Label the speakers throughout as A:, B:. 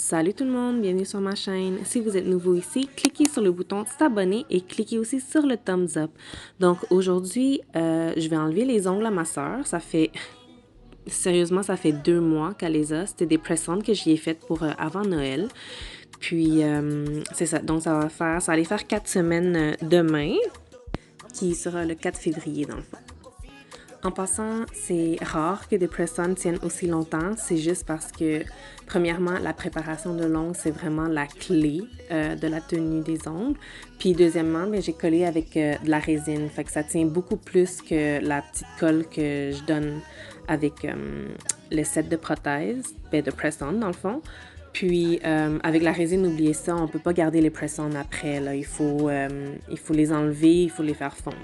A: Salut tout le monde, bienvenue sur ma chaîne. Si vous êtes nouveau ici, cliquez sur le bouton s'abonner et cliquez aussi sur le thumbs up. Donc aujourd'hui, je vais enlever les ongles à ma soeur. Sérieusement, ça fait 2 mois qu'elle les a. C'était des press-ons que j'y ai faites pour avant Noël. Puis c'est ça, donc ça va aller faire 4 semaines demain, qui sera le 4 février dans le fond. En passant, c'est rare que des press-ons tiennent aussi longtemps. C'est juste parce que, premièrement, la préparation de l'ongle, c'est vraiment la clé de la tenue des ongles. Puis deuxièmement, j'ai collé avec de la résine. Fait que ça tient beaucoup plus que la petite colle que je donne avec le set de prothèses, de press-on dans le fond. Puis avec la résine, n'oubliez ça, on ne peut pas garder les press-on après. Là. Il faut les enlever, il faut les faire fondre.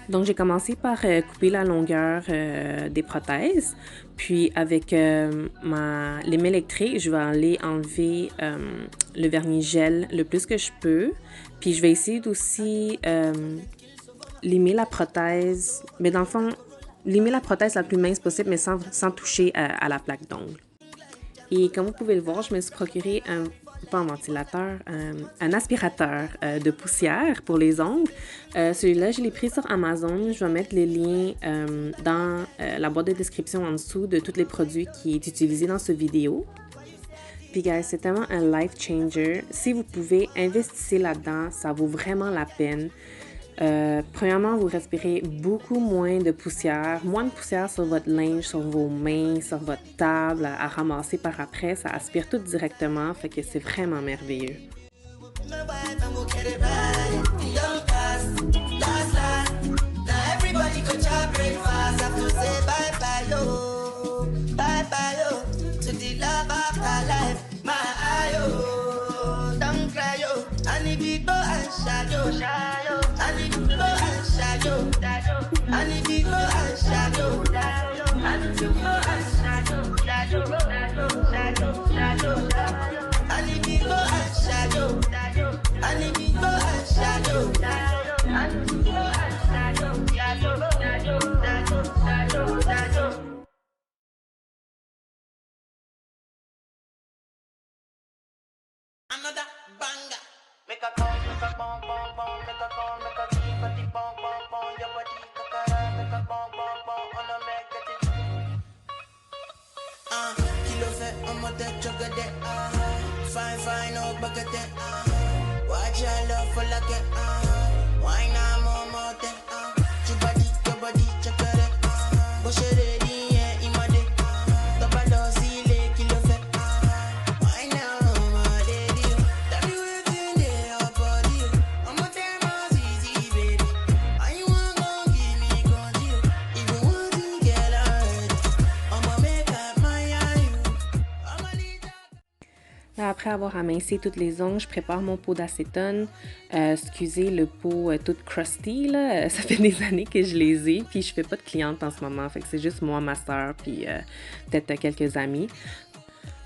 A: Donc, j'ai commencé par couper la longueur des prothèses. Puis, avec lime électrique, je vais aller enlever le vernis gel le plus que je peux. Puis, je vais essayer d'aussi limer la prothèse. Mais dans le fond, limer la prothèse la plus mince possible, mais sans toucher à la plaque d'ongle. Et comme vous pouvez le voir, je me suis procuré pas un ventilateur, un aspirateur de poussière pour les ongles. Celui-là, je l'ai pris sur Amazon. Je vais mettre les liens dans la boîte de description en dessous de tous les produits qui est utilisé dans cette vidéo. Puis, guys, c'est tellement un life changer. Si vous pouvez, investissez là-dedans. Ça vaut vraiment la peine. Premièrement, vous respirez beaucoup moins de poussière sur votre linge, sur vos mains, sur votre table à ramasser par après. Ça aspire tout directement, fait que c'est vraiment merveilleux.
B: Another banger. Make a call, make a bong, bong, bong, make a call, make a keep a deep bong, bong, bong, your body, kakara, make a bong, bong, bong, on a make it. Kilo fait, on m'a tête, chocolat, fine, fine, oh, bucket, watch your love for like it, wine, more, your body, chocolate, bush it, yeah, imade, double dose, kilo fait, wine now.
A: Là, après avoir aminci toutes les ongles, je prépare mon pot d'acétone. Excusez le pot tout crusty, là. Ça fait des années que je les ai, puis je fais pas de clientes en ce moment. Fait que c'est juste moi, ma soeur, puis peut-être quelques amis.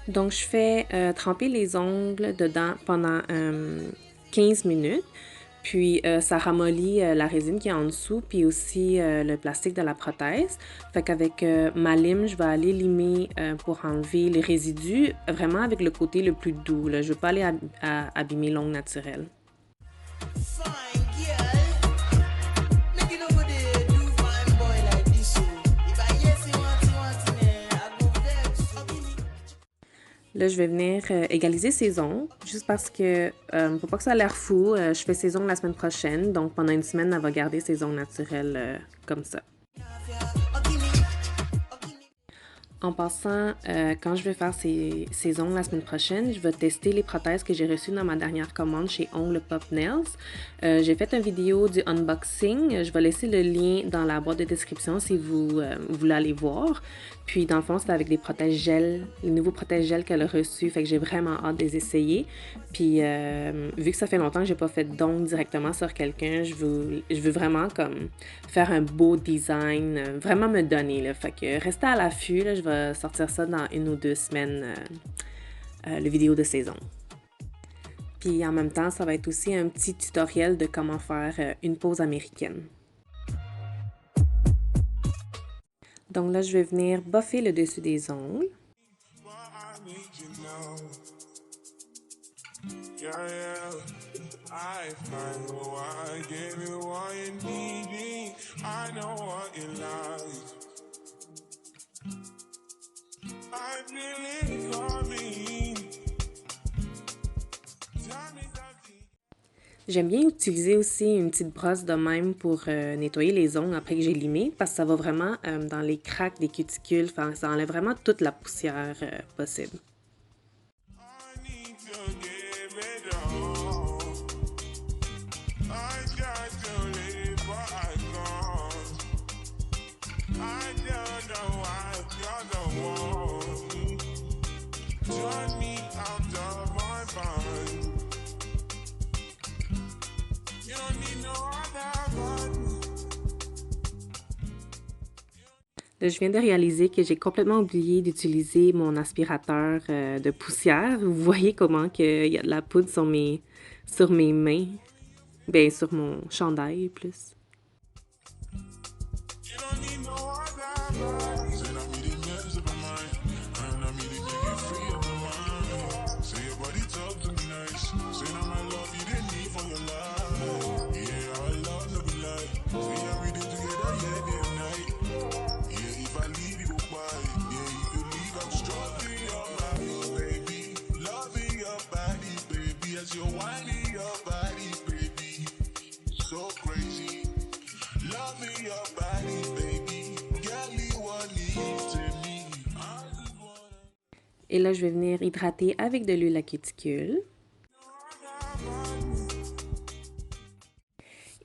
A: Donc, je fais tremper les ongles dedans pendant 15 minutes. Puis, ça ramollit la résine qui est en dessous, puis aussi le plastique de la prothèse. Fait qu'avec ma lime, je vais aller limer pour enlever les résidus, vraiment avec le côté le plus doux. Là. Je ne veux pas aller abîmer l'ongle naturel. Là, je vais venir égaliser ses ongles, juste parce que, pour pas que ça a l'air fou, je fais ses ongles la semaine prochaine. Donc, pendant une semaine, elle va garder ses ongles naturels comme ça. En passant, quand je vais faire ces ongles la semaine prochaine, je vais tester les prothèses que j'ai reçues dans ma dernière commande chez Ongles Pop Nails. J'ai fait une vidéo du unboxing. Je vais laisser le lien dans la boîte de description si vous voulez aller voir. Puis, dans le fond, c'est avec des protèges gel, les nouveaux protèges gel qu'elle a reçus. Fait que j'ai vraiment hâte de les essayer. Puis, vu que ça fait longtemps que j'ai pas fait d'ongles directement sur quelqu'un, je veux vraiment comme faire un beau design, vraiment me donner. Là. Fait que restez à l'affût. Là, je vais sortir ça dans 1 ou 2 semaines, le vidéo de saison. Puis en même temps, ça va être aussi un petit tutoriel de comment faire une pose américaine. Donc là, je vais venir buffer le dessus des ongles.
B: Yeah, yeah. I find what I gave you what you need. I know what you like. I feel it coming. Tell me something.
A: J'aime bien utiliser aussi une petite brosse de même pour nettoyer les ongles après que j'ai limé parce que ça va vraiment dans les craques des cuticules, enfin, ça enlève vraiment toute la poussière possible.
B: I need to give it all. I got to live, but I can't. I don't know why you're the one. Turn me out of my mind. You don't need no other one.
A: Là, je viens de réaliser que j'ai complètement oublié d'utiliser mon aspirateur de poussière. Vous voyez comment il y a de la poudre sur mes mains, bien sur mon chandail plus.
B: You don't need no other one. Say I mean the mess of my mind, and I mean to give you free of my mind. Say your body talk to me nice. Say now my love you didn't need for your life. Yeah, our love no be lie. Say every day together, yeah, day and night. Yeah, if I leave you goodbye. Yeah, you could leave. I'm stroking your body, baby. Loving your body, baby. As you're whining your body, baby. So crazy. Loving your body, baby. Girl, you want it to me. I just wanna.
A: Et là, je vais venir hydrater avec de l'huile à cuticule.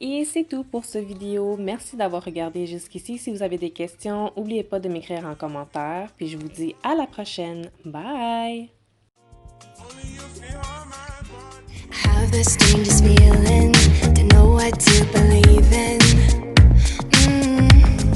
A: Et c'est tout pour cette vidéo. Merci d'avoir regardé jusqu'ici. Si vous avez des questions, n'oubliez pas de m'écrire en commentaire. Puis je vous dis à la prochaine. Bye!
B: Only you feel my body.
C: Have the strangest feeling